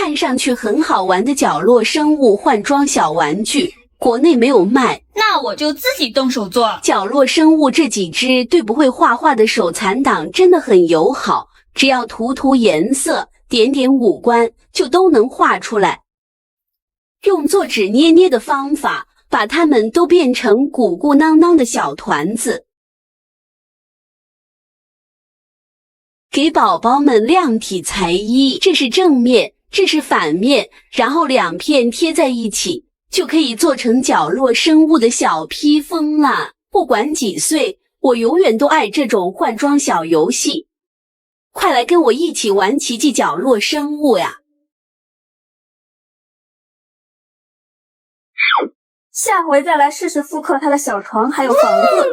看上去很好玩的角落生物换装小玩具，国内没有卖，那我就自己动手做。角落生物这几只对不会画画的手残党真的很友好，只要涂颜色，点五官，就都能画出来。用做纸捏捏的方法，把它们都变成鼓鼓囊囊的小团子。给宝宝们量体裁衣，这是正面，这是反面，然后2片贴在一起，就可以做成角落生物的小披风了。不管几岁，我永远都爱这种换装小游戏。快来跟我一起玩奇迹角落生物呀！下回再来试试复刻他的小床还有房子。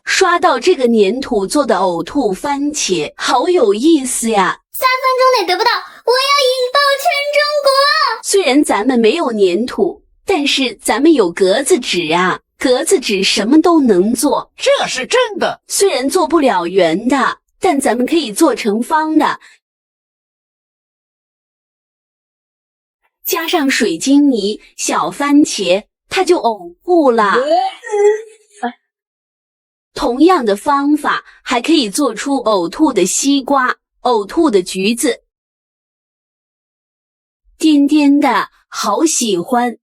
刷到这个粘土做的呕吐番茄，好有意思呀！ 3分钟内得不到，我要引爆全中国！虽然咱们没有粘土，但是咱们有格子纸啊，格子纸什么都能做，这是真的。虽然做不了圆的，但咱们可以做成方的。加上水晶泥、小番茄，它就呕吐了。同样的方法，还可以做出呕吐的西瓜、呕吐的橘子。颠颠的，好喜欢。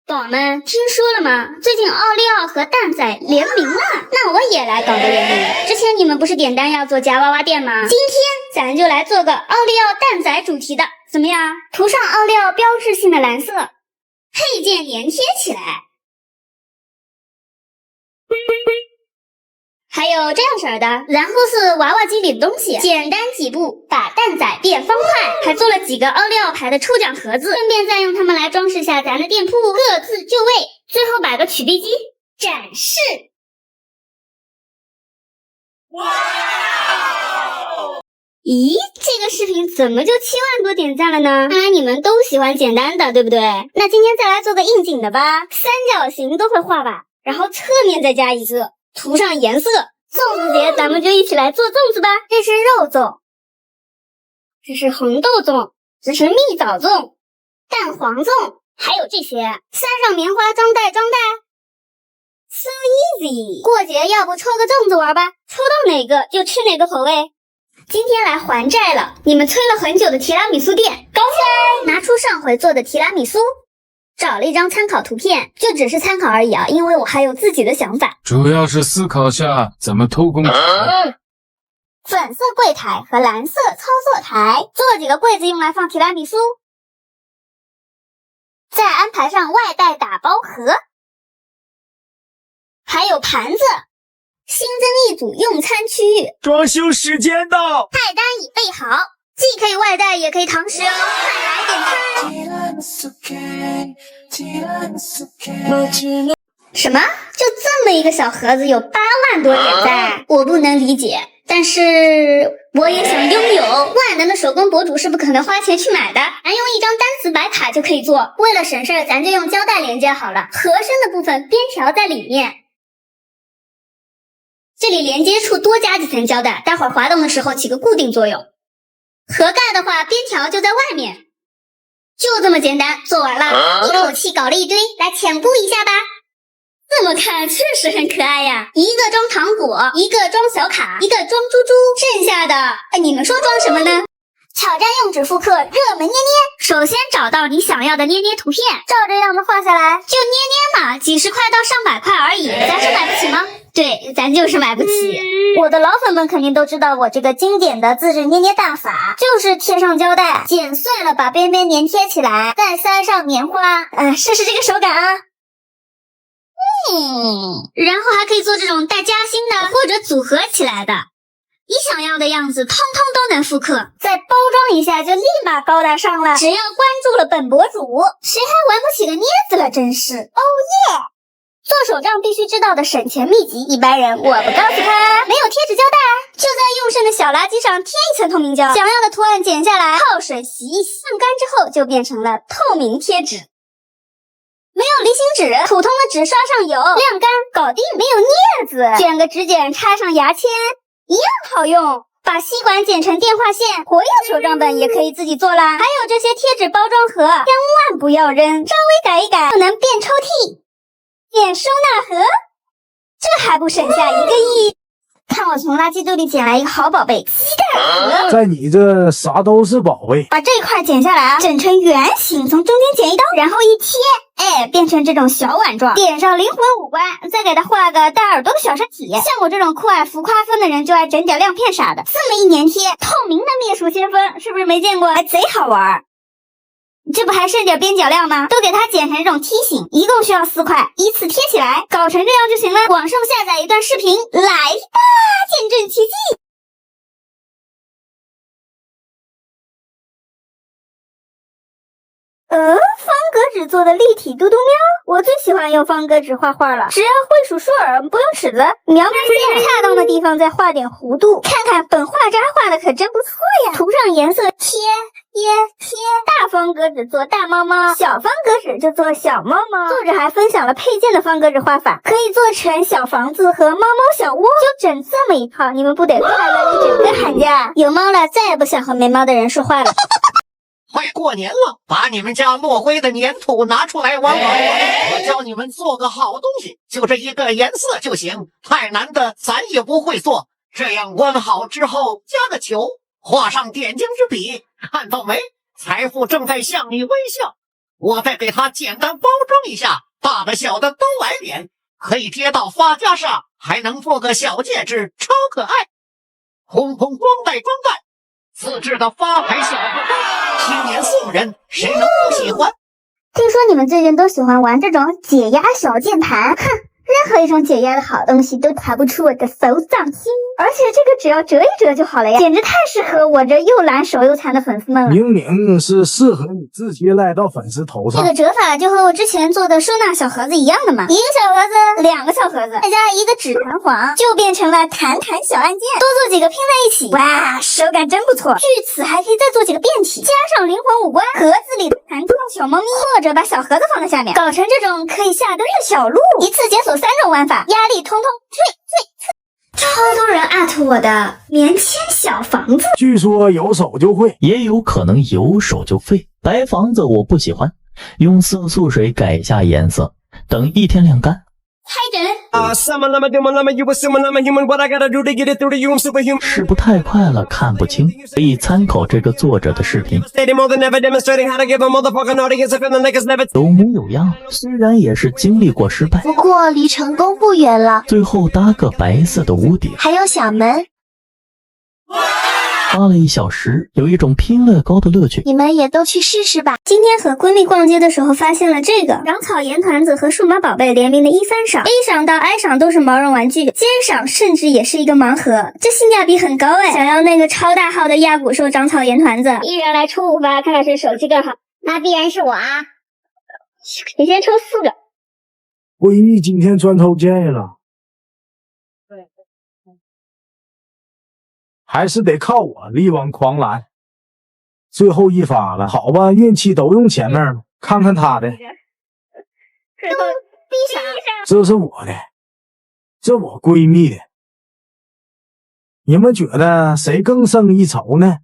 宝们听说了吗？最近奥利奥和蛋仔联名了，那我也来搞个联名。之前你们不是点单要做夹娃娃店吗？今天咱就来做个奥利奥蛋仔主题的，怎么样？涂上奥利奥标志性的蓝色，配件粘贴起来。还有这样式儿的，然后是娃娃机里的东西，简单几步把蛋仔变方块，还做了几个奥利奥牌的抽奖盒子，顺便再用它们来装饰下咱的店铺，各自就位，最后摆个取币机展示。哇！咦，这个视频怎么就7万多点赞了呢？看来你们都喜欢简单的，对不对？那今天再来做个应景的吧，三角形都会画吧，然后侧面再加一个。涂上颜色，粽子节咱们就一起来做粽子吧。这是肉粽，这是红豆粽，这是蜜枣粽、蛋黄粽，还有这些。塞上棉花装袋，So easy。过节要不抽个粽子玩吧，抽到哪个就吃哪个口味。今天来还债了，你们催了很久的提拉米苏店，搞起来！拿出上回做的提拉米苏。找了一张参考图片，就只是参考而已啊，因为我还有自己的想法。主要是思考下怎么偷工减料。粉色柜台和蓝色操作台，做了几个柜子用来放提拉米苏。再安排上外带打包盒，还有盘子。新增一组用餐区域。装修时间到，菜单已备好，既可以外带也可以堂食哦，快来点餐。什么？就这么一个小盒子有8万多点赞，我不能理解，但是我也想拥有。万能的手工博主是不可能花钱去买的，咱用一张单词白卡就可以做。为了省事儿，咱就用胶带连接好了，合身的部分边条在里面。这里连接处多加几层胶带，待会儿滑动的时候起个固定作用。盒盖的话，边条就在外面。就这么简单，做完了，一口气搞了一堆，来浅估一下吧。这么看确实很可爱呀，一个装糖果，一个装小卡，一个装猪猪，剩下的你们说装什么呢？挑战用纸复刻热门捏捏。首先找到你想要的捏捏图片，照这样子画下来，就捏捏嘛，几十块到上百块而已，咱是买不起吗？对，咱就是买不起。我的老粉们肯定都知道我这个经典的自制捏捏蛋法，就是贴上胶带，剪碎了把边边粘贴起来，再塞上棉花，试试这个手感啊。然后还可以做这种带夹心的，或者组合起来的，你想要的样子通通都能复刻，再包装一下就立马高大上了。只要关注了本博主，谁还玩不起个镊子了？真是哦耶！做手账必须知道的省钱秘籍，一般人我不告诉他。没有贴纸胶带，就在用剩的小垃圾上贴一层透明胶，想要的图案剪下来，泡水洗一洗，晾干之后就变成了透明贴纸。没有离心纸，普通的纸刷上油，晾干搞定。没有镊子，卷个纸剪插上牙签，一样好用。把吸管剪成电话线，活页手账本也可以自己做啦。还有这些贴纸包装盒，千万不要扔，稍微改一改就能变抽屉、变收纳盒，这还不省下1个亿？看我从垃圾堆里捡来一个好宝贝，鸡蛋盒。在你这啥都是宝贝。把这块剪下来啊，整成圆形，从中间剪一刀，然后一贴，哎，变成这种小碗状，点上灵魂五官，再给它画个带耳朵的小身体。像我这种酷爱浮夸风的人，就爱整点亮片啥的。这么一粘贴，透明的灭鼠先锋，是不是没见过？还贼好玩。这不还剩点边角料吗？都给它剪成这种梯形，一共需要4块，依次贴起来，搞成这样就行了。网上下载一段视频，来吧，见证奇迹！方格纸做的立体嘟嘟喵，我最喜欢用方格纸画画了。只要会数数耳，不用尺子，描描线，恰当的地方再画点弧度。看看本画渣画的可真不错呀！涂上颜色，贴。大方格纸做大猫猫，小方格纸就做小猫猫。作者还分享了配件的方格纸画法，可以做成小房子和猫猫小窝，就整这么一套，你们不得快乐一整个寒假？有猫了，再也不想和没猫的人说话了。快过年了，把你们家落灰的粘土拿出来玩玩。我教你们做个好东西，就这一个颜色就行，太难的咱也不会做。这样弯好之后加个球，画上点睛之笔，看到没？财富正在向你微笑。我再给它简单包装一下，大的小的都来点，可以贴到发夹上，还能做个小戒指，超可爱。红红装袋，自制的发牌小盒包，新年送人，谁能不喜欢？听说你们最近都喜欢玩这种解压小键盘，哼，任何一种解压的好东西都逃不出我的手掌心。而且这个只要折一折就好了呀，简直太适合我这又懒手又残的粉丝们了。明明是适合你直接赖到粉丝头上。这个折法就和我之前做的收纳小盒子一样的嘛，一个小盒子，2个小盒子，再加一个纸弹簧，就变成了弹弹小按键，多做几个拼在一起，哇，手感真不错。据此还可以再做几个变体，加上灵魂五官，盒子里的弹跳小猫咪，或者把小盒子放在下面，搞成这种可以下蹲的小鹿，一次解锁3种玩法，压力通通退。超多人艾特我的棉签小房子，据说有手就会，也有可能有手就废。白房子我不喜欢，用色素水改下颜色，等1天晾干。开整。是不太快了，看不清，可以参考这个作者的视频。有模有样，虽然也是经历过失败，不过离成功不远了。最后搭个白色的屋顶，还有小门。花了1小时，有一种拼乐高的乐趣。你们也都去试试吧。今天和闺蜜逛街的时候发现了这个长草盐团子和数码宝贝联名的一番赏 ，A 赏到 I 赏都是毛绒玩具，J 赏甚至也是一个盲盒，这性价比很高哎！想要那个超大号的亚古兽长草盐团子，一人来抽5发，看看谁手气更好。那必然是我啊！你先抽4个。闺蜜今天专抽 J 了。还是得靠我力挽狂澜，最后一发了，好吧，运气都用前面了，看看他的，这是我的，这我闺蜜的，你们觉得谁更胜一筹呢？